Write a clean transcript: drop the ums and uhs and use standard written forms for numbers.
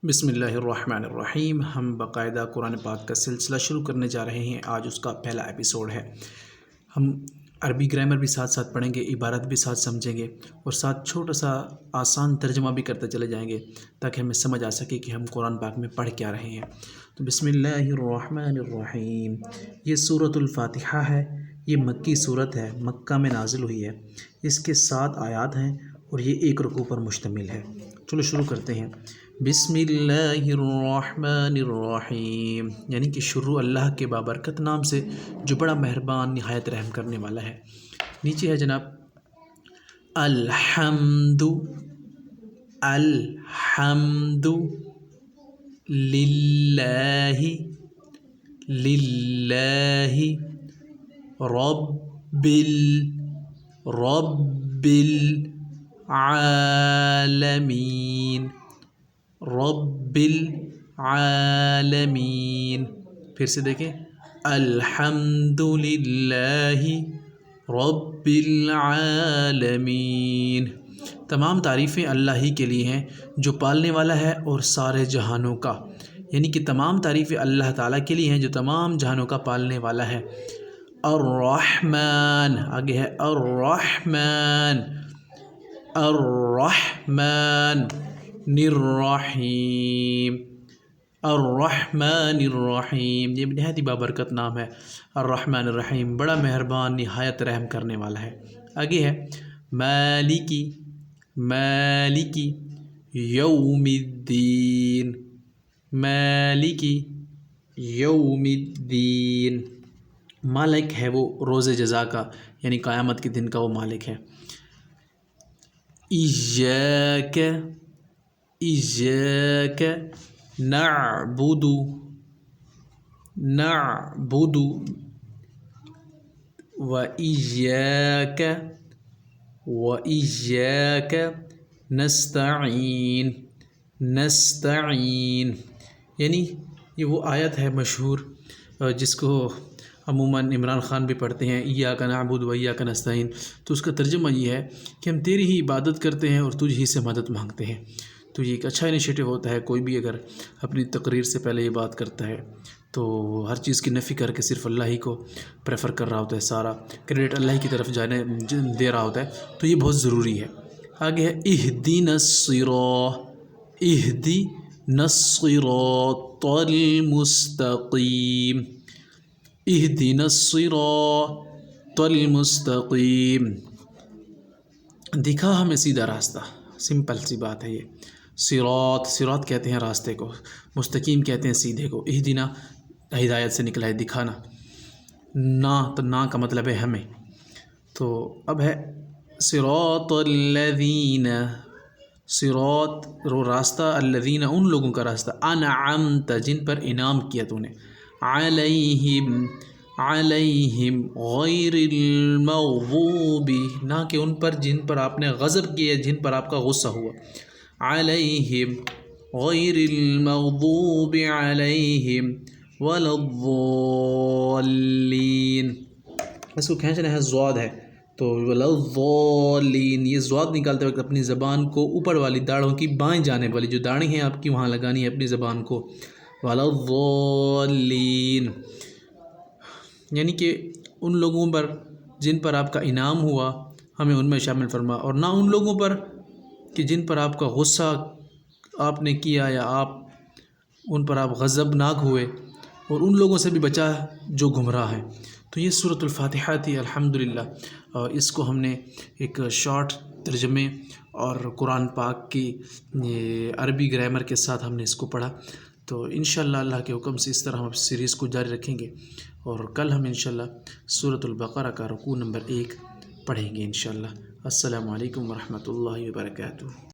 بسم اللہ الرحمن الرحیم۔ ہم باقاعدہ قرآن پاک کا سلسلہ شروع کرنے جا رہے ہیں۔ آج اس کا پہلا ایپیسوڈ ہے۔ ہم عربی گرامر بھی ساتھ ساتھ پڑھیں گے، عبارت بھی ساتھ سمجھیں گے اور ساتھ چھوٹا سا آسان ترجمہ بھی کرتے چلے جائیں گے تاکہ ہمیں سمجھ آ سکے کہ ہم قرآن پاک میں پڑھ کیا رہے ہیں۔ تو بسم اللہ الرحمن الرحیم۔ یہ سورۃ الفاتحہ ہے۔ یہ مکی صورت ہے، مکہ میں نازل ہوئی ہے۔ اس کے 7 آیات ہیں اور یہ 1 رکوع پر مشتمل ہے۔ چلو شروع کرتے ہیں۔ بسم اللہ الرحمن الرحیم، یعنی کہ شروع اللہ کے بابرکت نام سے جو بڑا مہربان نہایت رحم کرنے والا ہے۔ نیچے ہے جناب الحمد الحمد للہ للہ رب العالمین رب العالمین۔ پھر سے دیکھیں، الحمد للہ رب العالمین۔ تمام تعریفیں اللہ ہی کے لیے ہیں جو پالنے والا ہے اور سارے جہانوں کا، یعنی کہ تمام تعریفیں اللہ تعالیٰ کے لیے ہیں جو تمام جہانوں کا پالنے والا ہے۔ الرحمن، آگے ہے الرحمن الرحمن الرحیم الرحمن الرحیم۔ یہ نہایت ہی بابرکت نام ہے الرحمن الرحیم، بڑا مہربان نہایت رحم کرنے والا ہے۔ آگے ہے مالکی مالکی یوم الدین مالکی یوم الدین۔ مالک ہے وہ روز جزا کا، یعنی قیامت کے دن کا وہ مالک ہے۔ ایاک ایاک نعبد نعبد و ایاک نستعین نستعین، یعنی یہ وہ آیت ہے مشہور جس کو عموماً عمران خان بھی پڑھتے ہیں، ایاک نعبد و ایاک نستعین۔ تو اس کا ترجمہ یہ ہے کہ ہم تیری ہی عبادت کرتے ہیں اور تجھ ہی سے مدد مانگتے ہیں۔ تو یہ ایک اچھا انیشیٹو ہوتا ہے، کوئی بھی اگر اپنی تقریر سے پہلے یہ بات کرتا ہے تو ہر چیز کی نفی کر کے صرف اللہ ہی کو پریفر کر رہا ہوتا ہے، سارا کریڈٹ اللہ ہی کی طرف جانے دے رہا ہوتا ہے، تو یہ بہت ضروری ہے۔ آگے ہے اہدنا الصراط اہدنا الصراط المستقیم اہدنا الصراط المستقیم، دکھا ہمیں سیدھا راستہ۔ سمپل سی بات ہے یہ۔ صراط صراط کہتے ہیں راستے کو، مستقیم کہتے ہیں سیدھے کو۔ اہدنا ہدایت سے نکلا ہے، دکھانا۔ نا تو نا کا مطلب ہے ہمیں۔ تو اب ہے صراط الذین، صراط رو راستہ، الذین ان لوگوں کا راستہ، انعمت جن پر انعام کیا تو نے، علیہم علیہم غیر المغضوب نہ کہ ان پر جن پر آپ نے غضب کیا، جن پر آپ کا غصہ ہوا، علیہم غیر المغضوب علیہم ولا الضالین۔ اس کو کھینچنا ہے، ضاد ہے تو ولا الضالین، یہ ضاد نکالتے وقت اپنی زبان کو اوپر والی داڑھوں کی بائیں جانب والی جو داڑھی ہیں آپ کی وہاں لگانی ہے اپنی زبان کو، ولا الضالین، یعنی کہ ان لوگوں پر جن پر آپ کا انعام ہوا ہمیں ان میں شامل فرما، اور نہ ان لوگوں پر کہ جن پر آپ کا غصہ آپ نے کیا یا آپ ان پر آپ غضبناک ہوئے، اور ان لوگوں سے بھی بچا جو گمراہ ہیں۔ تو یہ سورۃ الفاتحہ تھی الحمدللہ، اور اس کو ہم نے ایک شارٹ ترجمے اور قرآن پاک کی عربی گرامر کے ساتھ ہم نے اس کو پڑھا۔ تو انشاءاللہ اللہ کے حکم سے اس طرح ہم اس سیریز کو جاری رکھیں گے، اور کل ہم انشاءاللہ سورۃ البقرہ کا رکوع نمبر 1 پڑھیں گے انشاءاللہ۔ السلام علیکم ورحمۃ اللہ وبرکاتہ۔